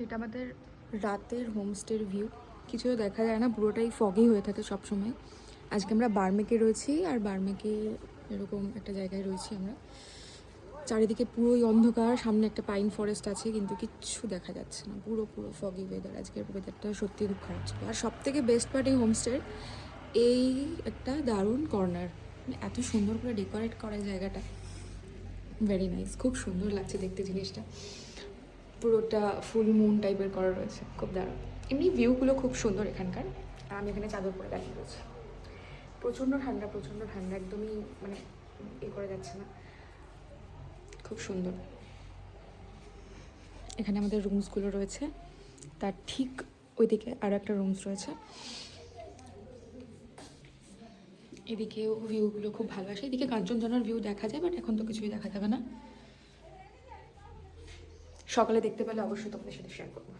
এটা আমাদের রাতের হোমস্টের ভিউ। কিছু দেখা যায় না, পুরোটাই ফগি হয়ে থাকে সবসময়। আজকে আমরা বার্মেকে রয়েছি, আর বার্মেকে এরকম একটা জায়গায় রয়েছি আমরা। চারিদিকে পুরোই অন্ধকার, সামনে একটা পাইন ফরেস্ট আছে, কিন্তু কিচ্ছু দেখা যাচ্ছে না, পুরো পুরো ফগি ওয়েদার। আজকের ওয়েদারটা সত্যি খুব খারাপ ছিল। আর সব থেকে বেস্ট পার্ট এই হোমস্টের এই একটা দারুণ কর্নার, মানে এত সুন্দর করে ডেকোরেট করা জায়গাটা, ভেরি নাইস, খুব সুন্দর লাগছে দেখতে জিনিসটা। পুরোটা ফুল মুন টাইপের করা রয়েছে, খুব দারুণ। এমনি ভিউগুলো খুব সুন্দর এখানকার। আর আমি এখানে চাদর পরে দাঁড়িয়ে রয়েছি। প্রচণ্ড ঠান্ডা, প্রচণ্ড ঠান্ডা, একদমই মানে করে যাচ্ছে না, খুব সুন্দর। এখানে আমাদের রুমসগুলো রয়েছে, তার ঠিক ওইদিকে আরও একটা রুমস রয়েছে। এদিকেও ভিউগুলো খুব ভালো আসে, এদিকে কাঞ্চনজঙ্ঘার ভিউ দেখা যায়, বাট এখন তো কিছুই দেখা যাবে না। সকালে দেখতে পেলে অবশ্যই তোমাদের সাথে শেয়ার করবো।